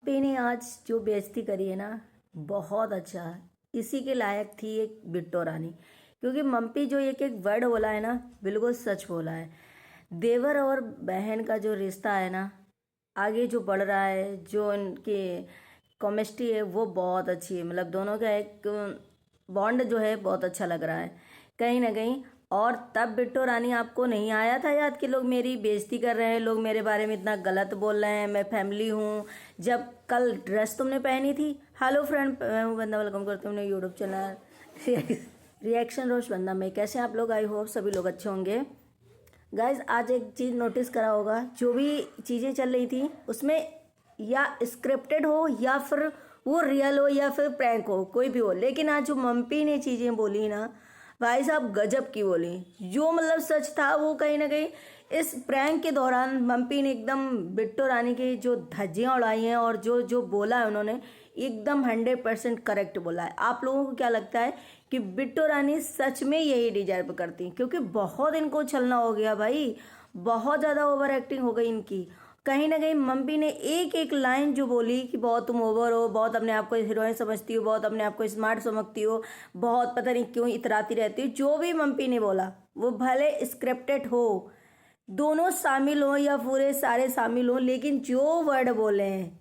पे ने आज जो बेइज्जती करी है ना, बहुत अच्छा। इसी के लायक थी एक बिट्टो रानी। क्योंकि मम्पी जो एक एक वर्ड बोला है ना, बिल्कुल सच बोला है। देवर और बहन का जो रिश्ता है ना, आगे जो बढ़ रहा है, जो उनकी केमिस्ट्री है वो बहुत अच्छी है। मतलब दोनों का एक बॉन्ड जो है बहुत अच्छा लग रहा है कहीं ना कहीं। और तब बिट्टो रानी आपको नहीं आया था याद कि लोग मेरी बेइज्जती कर रहे हैं, लोग मेरे बारे में इतना गलत बोल रहे हैं, मैं फैमिली हूँ। जब कल ड्रेस तुमने पहनी थी। हेलो फ्रेंड, मैं हूँ बंदा, वेलकम करती हूँ अपने यूट्यूब चैनल रिएक्शन रोज बंदा में। कैसे हैं आप लोग? आई होप सभी लोग अच्छे होंगे। गाइज, आज एक चीज़ नोटिस करा होगा, जो भी चीज़ें चल रही थी उसमें या स्क्रिप्टेड हो या फिर वो रियल हो या फिर प्रैंक हो, कोई भी हो, लेकिन आज जो मम्पी ने चीज़ें बोली ना, भाई साहब गजब की बोली। जो मतलब सच था वो कहीं ना कहीं इस प्रैंक के दौरान मम्पी ने एकदम बिट्टो रानी की जो धज्जियां उड़ाई हैं और जो जो बोला है उन्होंने, एकदम 100% करेक्ट बोला है। आप लोगों को क्या लगता है कि बिट्टो रानी सच में यही डिजर्व करती? क्योंकि बहुत इनको छलना हो गया भाई, बहुत ज़्यादा ओवर एक्टिंग हो गई इनकी। कहीं ना कहीं मम्पी ने एक एक लाइन जो बोली कि बहुत तुम ओवर हो, बहुत अपने आप को हीरोइन समझती हो, बहुत अपने आप को स्मार्ट समझती हो, बहुत पता नहीं क्यों इतराती रहती हो, जो भी मम्पी ने बोला वो भले स्क्रिप्टेड हो, दोनों शामिल हो या पूरे सारे शामिल हो, लेकिन जो वर्ड बोले हैं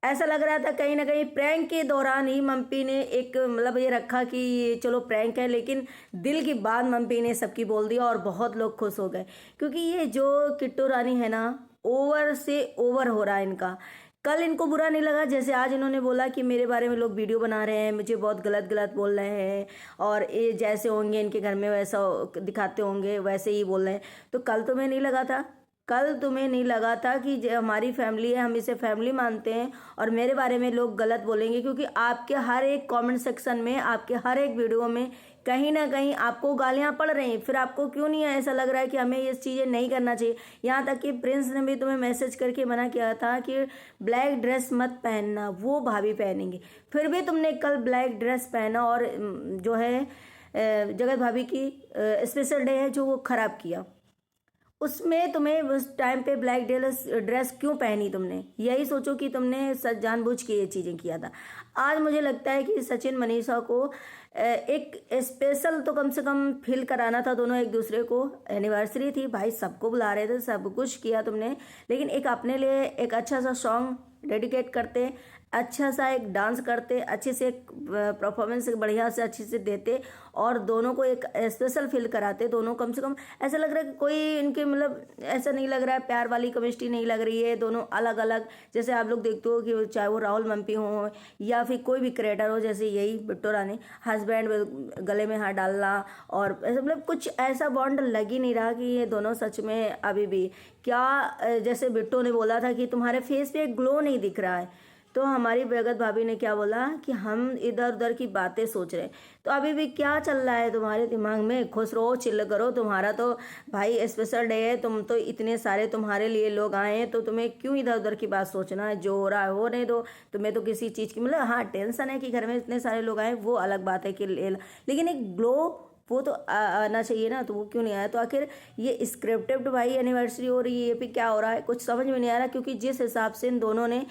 ऐसा लग रहा था कहीं ना कहीं प्रैंक के दौरान ही मम्पी ने एक मतलब ये रखा कि ये चलो प्रैंक है, लेकिन दिल की बात मम्पी ने सबकी बोल दी और बहुत लोग खुश हो गए। क्योंकि ये जो किट्टू रानी है ना, ओवर से ओवर हो रहा है इनका। कल इनको बुरा नहीं लगा जैसे आज इन्होंने बोला कि मेरे बारे में लोग वीडियो बना रहे हैं, मुझे बहुत गलत गलत बोल रहे हैं, और ये जैसे होंगे इनके घर में वैसा दिखाते होंगे वैसे ही बोल रहे हैं। तो कल तुम्हें नहीं लगा था? कल तुम्हें नहीं लगा था कि हमारी फैमिली है, हम इसे फैमिली मानते हैं और मेरे बारे में लोग गलत बोलेंगे? क्योंकि आपके हर एक कमेंट सेक्शन में, आपके हर एक वीडियो में कहीं ना कहीं आपको गालियां पड़ रही हैं। फिर आपको क्यों नहीं ऐसा लग रहा है कि हमें ये चीज़ें नहीं करना चाहिए? यहाँ तक कि प्रिंस ने भी तुम्हें मैसेज करके मना किया था कि ब्लैक ड्रेस मत पहनना, वो भाभी पहनेंगे। फिर भी तुमने कल ब्लैक ड्रेस पहना और जो है जगत भाभी की स्पेशल डे है जो वो खराब किया। उसमें तुम्हें उस टाइम पे ब्लैक ड्रेस ड्रेस क्यों पहनी? तुमने यही सोचो कि तुमने सच जानबूझ के ये चीज़ें किया था। आज मुझे लगता है कि सचिन मनीषा को एक स्पेशल तो कम से कम फील कराना था। दोनों एक दूसरे को, एनिवर्सरी थी भाई, सबको बुला रहे थे, सब कुछ किया तुमने, लेकिन एक अपने लिए एक अच्छा सा सॉन्ग डेडिकेट करते, अच्छा सा एक डांस करते, अच्छे से एक परफॉर्मेंस बढ़िया से अच्छे से देते और दोनों को एक स्पेशल फील कराते। दोनों कम से कम ऐसा लग रहा है कि कोई इनके मतलब ऐसा नहीं लग रहा है, प्यार वाली केमिस्ट्री नहीं लग रही है। दोनों अलग अलग, जैसे आप लोग देखते हो कि चाहे वो राहुल मम्पी हो या फिर कोई भी क्रिएटर हो, जैसे यही बिट्टो रानी, हस्बैंड गले में हाथ डालना और मतलब कुछ ऐसा बॉन्ड लग ही नहीं रहा कि ये दोनों सच में अभी भी क्या जैसे बिट्टो ने बोला था कि तुम्हारे फेस पे ग्लो नहीं दिख रहा है, तो हमारी बेगत भाभी ने क्या बोला कि हम इधर उधर की बातें सोच रहे हैं। तो अभी भी क्या चल रहा है तुम्हारे दिमाग में? खुश रहो, चिल्ल करो, तुम्हारा तो भाई स्पेशल डे है, तुम तो इतने सारे तुम्हारे लिए लोग आए हैं, तो तुम्हें क्यों इधर उधर की बात सोचना है? जो हो रहा है होने दो। तुम्हें तो किसी चीज़ की मतलब हाँ टेंशन है कि घर में इतने सारे लोग आए, वो अलग बात है कि लेकिन एक ग्लो वो तो आना चाहिए ना, तो वो क्यों नहीं आया? तो आखिर ये स्क्रिप्टेड भाई एनिवर्सरी हो रही है, ये भी क्या हो रहा है? कुछ समझ में नहीं आ रहा। क्योंकि जिस हिसाब से इन दोनों ने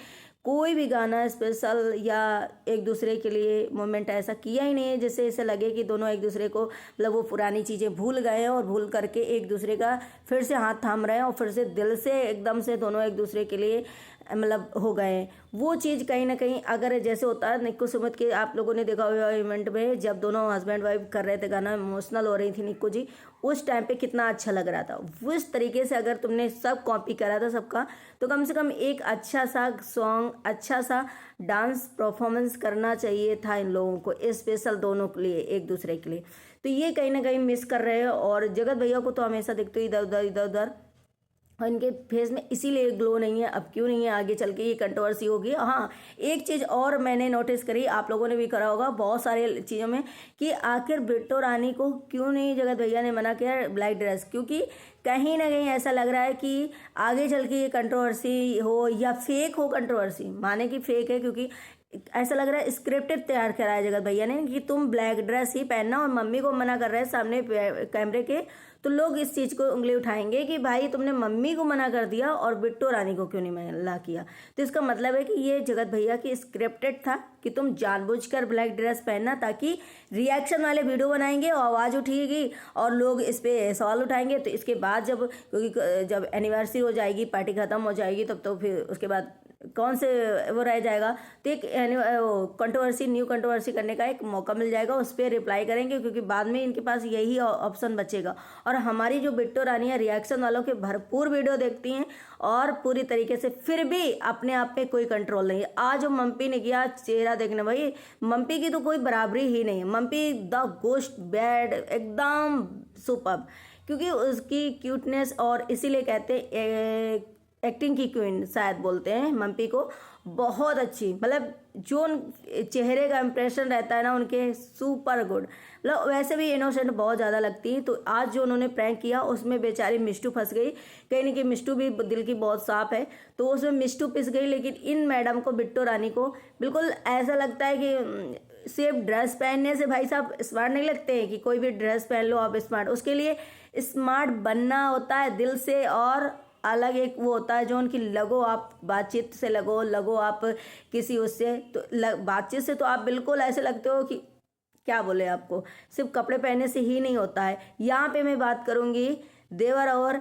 कोई भी गाना स्पेशल या एक दूसरे के लिए मोमेंट ऐसा किया ही नहीं है जैसे ऐसे लगे कि दोनों एक दूसरे को मतलब वो पुरानी चीज़ें भूल गए हैं और भूल करके एक दूसरे का फिर से हाथ थाम रहे हैं और फिर से दिल से एकदम से दोनों एक दूसरे के लिए मतलब हो गए हैं। वो चीज़ कहीं ना कहीं अगर जैसे होता है निक्कू सुमित के, आप लोगों ने देखा हुआ इवेंट में जब दोनों हस्बैंड वाइफ कर रहे थे गाना, इमोशनल हो रही थी निक्कू जी, उस टाइम पे कितना अच्छा लग रहा था। उस तरीके से अगर तुमने सब कॉपी करा था सबका, तो कम से कम एक अच्छा सा सॉन्ग, अच्छा सा डांस परफॉर्मेंस करना चाहिए था इन लोगों को, स्पेशल दोनों के लिए, एक दूसरे के लिए। तो ये कहीं ना कहीं मिस कर रहे हैं। और जगत भैया को तो हमेशा देखते हो इधर उधर और इनके फेस में इसीलिए ग्लो नहीं है। अब क्यों नहीं है, आगे चल के ये कंट्रोवर्सी होगी। हाँ, एक चीज़ और मैंने नोटिस करी, आप लोगों ने भी करा होगा बहुत सारे चीज़ों में, कि आखिर बिट्टो रानी को क्यों नहीं जगत भैया ने मना किया ब्लैक ड्रेस? क्योंकि कहीं ना कहीं ऐसा लग रहा है कि आगे चल के ये कंट्रोवर्सी हो या फेक हो कंट्रोवर्सी, माने कि फेक है, क्योंकि ऐसा लग रहा है स्क्रिप्टेड तैयार करा है जगत भैया ने कि तुम ब्लैक ड्रेस ही पहनना और मम्मी को मना कर रहे हैं सामने कैमरे के, तो लोग इस चीज़ को उंगली उठाएंगे कि भाई तुमने मम्मी को मना कर दिया और बिट्टो रानी को क्यों नहीं मना किया। तो इसका मतलब है कि ये जगत भैया की स्क्रिप्टेड था कि तुम जानबूझकर ब्लैक ड्रेस पहनना, ताकि रिएक्शन वाले वीडियो बनाएंगे और आवाज़ उठेगी और लोग इस पर सवाल उठाएंगे। तो इसके बाद क्योंकि जब एनिवर्सरी हो जाएगी, पार्टी ख़त्म हो जाएगी, तब तो फिर उसके बाद कौन से वो रह जाएगा। तो एक कंट्रोवर्सी, न्यू कंट्रोवर्सी करने का एक मौका मिल जाएगा, उस पर रिप्लाई करेंगे, क्योंकि बाद में इनके पास यही ऑप्शन बचेगा। और हमारी जो बिट्टो रानी है, रिएक्शन वालों के भरपूर वीडियो देखती हैं और पूरी तरीके से, फिर भी अपने आप पे कोई कंट्रोल नहीं है। आज जो मम्पी ने किया, चेहरा देखने, भाई मम्पी की तो कोई बराबरी ही नहीं है। मम्पी द गोस्ट बैड, एकदम सुपर्ब, क्योंकि उसकी क्यूटनेस, और इसीलिए कहते एक्टिंग की क्वीन शायद बोलते हैं मम्पी को, बहुत अच्छी। मतलब जो चेहरे का इंप्रेशन रहता है ना उनके, सुपर गुड। मतलब वैसे भी इनोसेंट बहुत ज़्यादा लगती है। तो आज जो उन्होंने प्रैंक किया उसमें बेचारी मिष्टू फंस गई। कहीं ना कहीं मिष्टू भी दिल की बहुत साफ है, तो उसमें मिष्टू पिस गई। लेकिन इन मैडम को, बिट्टो रानी को, बिल्कुल ऐसा लगता है कि सिर्फ ड्रेस पहनने से भाई साहब स्मार्ट नहीं लगते हैं कि कोई भी ड्रेस पहन लो आप स्मार्ट। उसके लिए स्मार्ट बनना होता है दिल से, और अलग एक वो होता है जो उनकी लगो, आप बातचीत से लगो आप किसी उससे, तो बातचीत से तो आप बिल्कुल ऐसे लगते हो कि क्या बोले आपको, सिर्फ कपड़े पहनने से ही नहीं होता है। यहाँ पे मैं बात करूँगी देवर और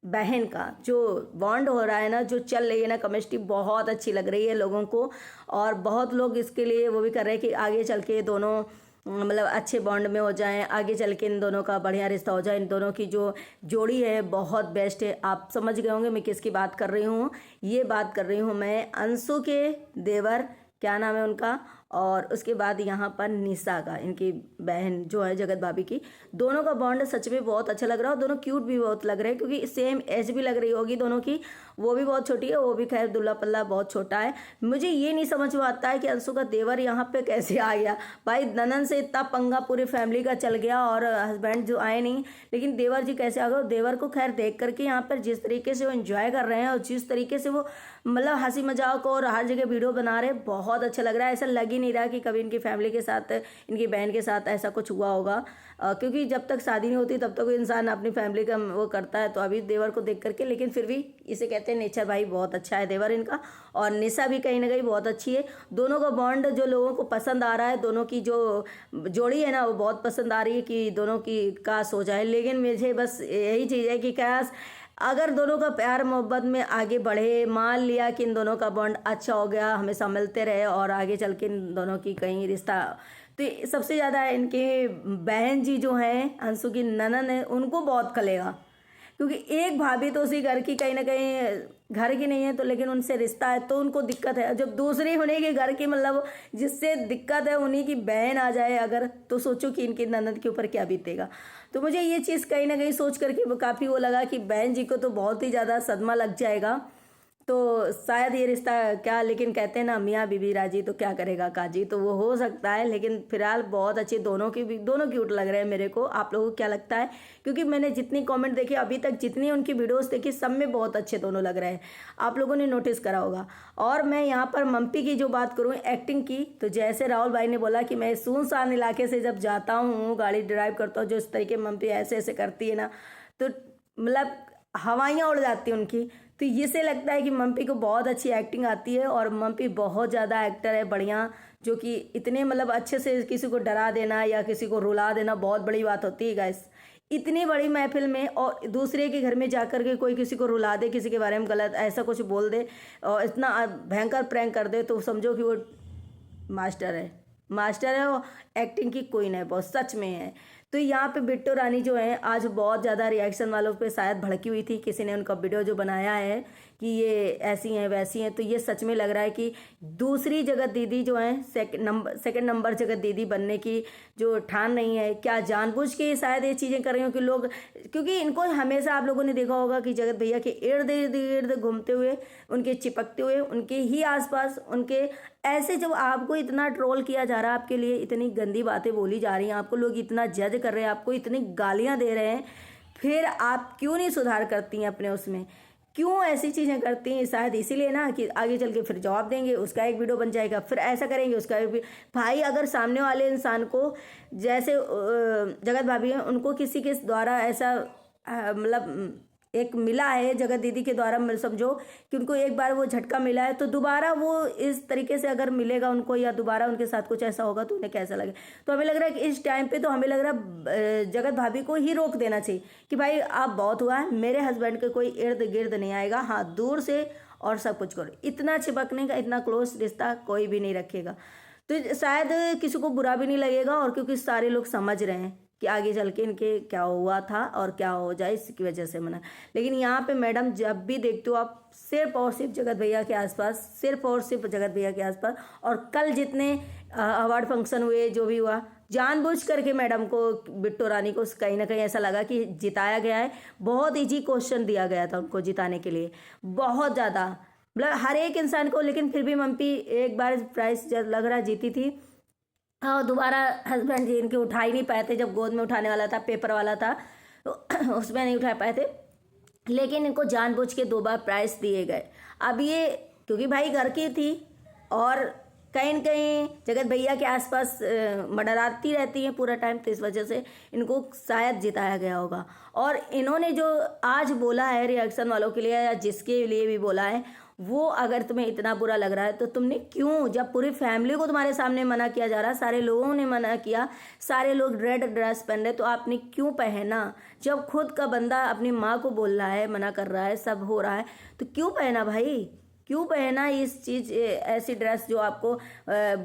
बहन का जो बॉन्ड हो रहा है ना, जो चल रही है ना केमिस्ट्री, बहुत अच्छी लग रही है लोगों को। और बहुत लोग इसके लिए वो भी कर रहे हैं कि आगे चल के दोनों मतलब अच्छे बॉन्ड में हो जाएं, आगे चल के इन दोनों का बढ़िया रिश्ता हो जाए। इन दोनों की जो जोड़ी है बहुत बेस्ट है। आप समझ गए होंगे मैं किसकी बात कर रही हूँ। ये बात कर रही हूँ मैं अंशु के देवर, क्या नाम है उनका, और उसके बाद यहाँ पर निशा का, इनकी बहन जो है जगत भाभी की। दोनों का बॉन्ड सच में बहुत अच्छा लग रहा है, और दोनों क्यूट भी बहुत लग रहे हैं, क्योंकि सेम एज भी लग रही होगी दोनों की। वो भी बहुत छोटी है, वो भी खैर दुल्ला पल्ला बहुत छोटा है। मुझे ये नहीं समझ में आता है कि अंशु का देवर यहाँ पे कैसे आ गया। भाई ननन से इतना पंगा पूरी फैमिली का चल गया और हस्बैंड जो आए नहीं, लेकिन देवर जी कैसे आ गए। देवर को खैर देख करके यहाँ पर जिस तरीके से वो एंजॉय कर रहे हैं और जिस तरीके से वो मतलब हंसी मजाक और हर जगह वीडियो बना रहे, बहुत अच्छा लग रहा है। ऐसा लग ही नहीं रहा कि कभी इनकी फैमिली के साथ, इनकी बहन के साथ ऐसा कुछ हुआ होगा, क्योंकि जब तक शादी नहीं होती तब तक इंसान अपनी फैमिली का वो करता है। तो अभी देवर को देख करके, लेकिन फिर भी इसे कहते हैं नेचर भाई बहुत अच्छा है देवर इनका। और निशा भी कहीं ना कहीं बहुत अच्छी है। दोनों का बॉन्ड जो लोगों को पसंद आ रहा है, दोनों की जो जोड़ी है ना वो बहुत पसंद आ रही है कि दोनों की काश हो जाए। लेकिन मुझे बस यही चीज़ है कि काश अगर दोनों का प्यार मोहब्बत में आगे बढ़े, मान लिया कि इन दोनों का बॉन्ड अच्छा हो गया, हमेशा मिलते रहे और आगे चल के इन दोनों की कहीं रिश्ता, तो सबसे ज़्यादा इनके बहन जी जो हैं, अंशु की ननन है, उनको बहुत खलेगा। क्योंकि एक भाभी तो उसी घर की कहीं ना कहीं घर की नहीं है, तो लेकिन उनसे रिश्ता है तो उनको दिक्कत है। जब दूसरी होने के घर की मतलब जिससे दिक्कत है उन्हीं की बहन आ जाए अगर, तो सोचो कि इनकी ननद के ऊपर क्या बीतेगा। तो मुझे ये चीज़ कहीं ना कहीं सोच करके काफ़ी वो लगा कि बहन जी को तो बहुत ही ज़्यादा सदमा लग जाएगा। तो शायद ये रिश्ता क्या, लेकिन कहते हैं ना मियाँ बीबी राजी तो क्या करेगा काजी, तो वो हो सकता है। लेकिन फिलहाल बहुत अच्छे दोनों की भी, दोनों क्यूट लग रहे हैं मेरे को। आप लोगों को क्या लगता है? क्योंकि मैंने जितनी कमेंट देखी अभी तक, जितनी उनकी वीडियोस देखी, सब में बहुत अच्छे दोनों लग रहे हैं। आप लोगों ने नोटिस करा होगा। और मैं यहाँ पर मम्पी की जो बात करूँ एक्टिंग की, तो जैसे राहुल भाई ने बोला कि मैं सुनसान इलाके से जब जाता हूँ, गाड़ी ड्राइव करता हूँ, जो इस तरीके मम्पी ऐसे ऐसे करती है ना, तो मतलब हवाइयाँ उड़ जाती हैं उनकी। तो ये से लगता है कि मम्पी को बहुत अच्छी एक्टिंग आती है, और मम्पी बहुत ज़्यादा एक्टर है बढ़िया, जो कि इतने मतलब अच्छे से किसी को डरा देना या किसी को रुला देना बहुत बड़ी बात होती है गाइस। इतनी बड़ी महफिल में और दूसरे के घर में जाकर के कोई किसी को रुला दे, किसी के बारे में गलत ऐसा कुछ बोल दे और इतना भयंकर प्रैंक कर दे, तो समझो कि वो मास्टर है, मास्टर है, वो एक्टिंग की क्वीन है, बहुत सच में है। तो यहाँ पे बिट्टो रानी जो है आज बहुत ज़्यादा रिएक्शन वालों पे शायद भड़की हुई थी। किसी ने उनका वीडियो जो बनाया है कि ये ऐसी हैं वैसी हैं, तो ये सच में लग रहा है कि दूसरी जगत दीदी जो है सेकंड नंबर जगत दीदी बनने की जो ठान नहीं है, क्या जानबूझ के शायद ये चीज़ें कर रही हो कि लोग, क्योंकि इनको हमेशा आप लोगों ने देखा होगा कि जगत भैया के इर्द गिर्द घूमते हुए, उनके चिपकते हुए, उनके ही आसपास, उनके ऐसे जब आपको इतना ट्रोल किया जा रहा है, आपके लिए इतनी गंदी बातें बोली जा रही हैं, आपको लोग इतना जज कर रहे हैं, आपको इतनी गालियां दे रहे हैं, फिर आप क्यों नहीं सुधार करती हैं अपने उसमें? क्यों ऐसी चीज़ें करती हैं, शायद इसीलिए ना कि आगे चल के फिर जवाब देंगे, उसका एक वीडियो बन जाएगा, फिर ऐसा करेंगे उसका एक भाई अगर सामने वाले इंसान को जैसे जगत भाभी हैं उनको किसी के द्वारा ऐसा मतलब एक मिला है जगत दीदी के द्वारा, समझो कि उनको एक बार वो झटका मिला है, तो दोबारा वो इस तरीके से अगर मिलेगा उनको या दोबारा उनके साथ कुछ ऐसा होगा तो उन्हें कैसा लगे। तो हमें लग रहा है कि इस टाइम पे तो हमें लग रहा है जगत भाभी को ही रोक देना चाहिए कि भाई आप बहुत हुआ है, मेरे हस्बैंड के कोई इर्द गिर्द नहीं आएगा, हाँ दूर से और सब कुछ करो। इतना चिपकने का, इतना क्लोज रिश्ता कोई भी नहीं रखेगा, तो शायद किसी को बुरा भी नहीं लगेगा। और क्योंकि सारे लोग समझ रहे हैं कि आगे चल के इनके क्या हुआ था और क्या हो जाए, इसकी वजह से मना। लेकिन यहाँ पे मैडम जब भी देखते हो आप सिर्फ और सिर्फ जगत भैया के आसपास, सिर्फ और सिर्फ जगत भैया के आसपास। और कल जितने अवार्ड फंक्शन हुए, जो भी हुआ, जानबूझ करके मैडम को, बिट्टू रानी को कहीं ना कहीं ऐसा लगा कि जिताया गया है। बहुत ईजी क्वेश्चन दिया गया था उनको जिताने के लिए, बहुत ज़्यादा, मतलब हर एक इंसान को। लेकिन फिर भी मम्पी एक बार प्राइस जब लग रहा जीती थी, और दोबारा हस्बैंड जी इनके उठा ही नहीं पाए थे। जब गोद में उठाने वाला था, पेपर वाला था, तो उसमें नहीं उठा पाए थे, लेकिन इनको जानबूझ के 2 बार प्राइस दिए गए। अब ये क्योंकि भाई घर की थी और कहीं न कहीं जगत भैया के आसपास मंडराती रहती हैं पूरा टाइम, तो इस वजह से इनको शायद जिताया गया होगा। और इन्होंने जो आज बोला है रिएक्शन वालों के लिए या जिसके लिए भी बोला है, वो अगर तुम्हें इतना बुरा लग रहा है तो तुमने क्यों, जब पूरी फैमिली को तुम्हारे सामने मना किया जा रहा है, सारे लोगों ने मना किया, सारे लोग रेड ड्रेस पहन रहे, तो आपने क्यों पहना? जब खुद का बंदा अपनी माँ को बोल रहा है, मना कर रहा है, सब हो रहा है, तो क्यों पहना भाई? क्यों पहना इस चीज़, ऐसी ड्रेस जो आपको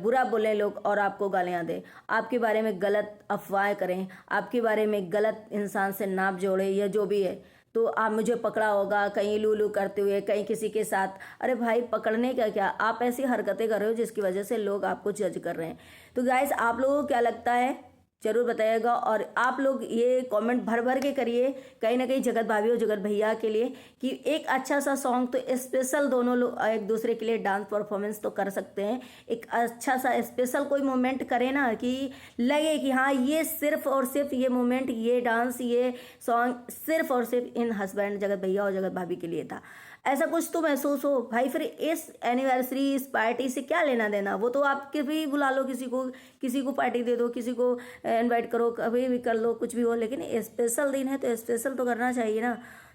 बुरा बोले लोग और आपको गालियाँ दें, आपके बारे में गलत अफवाहें करें, आपके बारे में गलत इंसान से नाप जोड़े या जो भी है, तो आप मुझे पकड़ा होगा कहीं लू लू करते हुए, कहीं किसी के साथ। अरे भाई पकड़ने का क्या, आप ऐसी हरकतें कर रहे हो जिसकी वजह से लोग आपको जज कर रहे हैं। तो गाइस आप लोगों को क्या लगता है जरूर बताइएगा, और आप लोग ये कमेंट भर भर के करिए कहीं ना कहीं जगत भाभी और जगत भैया के लिए, कि एक अच्छा सा सॉन्ग तो स्पेशल दोनों लोग एक दूसरे के लिए डांस परफॉर्मेंस तो कर सकते हैं। एक अच्छा सा स्पेशल कोई मोमेंट करें ना, कि लगे कि हाँ ये सिर्फ और सिर्फ ये मोमेंट, ये डांस, ये सॉन्ग सिर्फ और सिर्फ इन हस्बैंड जगत भैया और जगत भाभी के लिए था। ऐसा कुछ तो महसूस हो भाई। फिर इस एनिवर्सरी, इस पार्टी से क्या लेना देना? वो तो आप कभी बुला लो किसी को पार्टी दे दो, किसी को इनवाइट करो, कभी भी कर लो, कुछ भी हो, लेकिन स्पेशल दिन है तो स्पेशल तो करना चाहिए ना।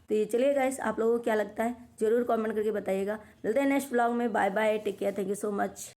तो ये चलिए गाइस, आप लोगों को क्या लगता है जरूर कमेंट करके बताइएगा। मिलते हैं नेक्स्ट व्लॉग में। Bye bye, take care, thank you so much.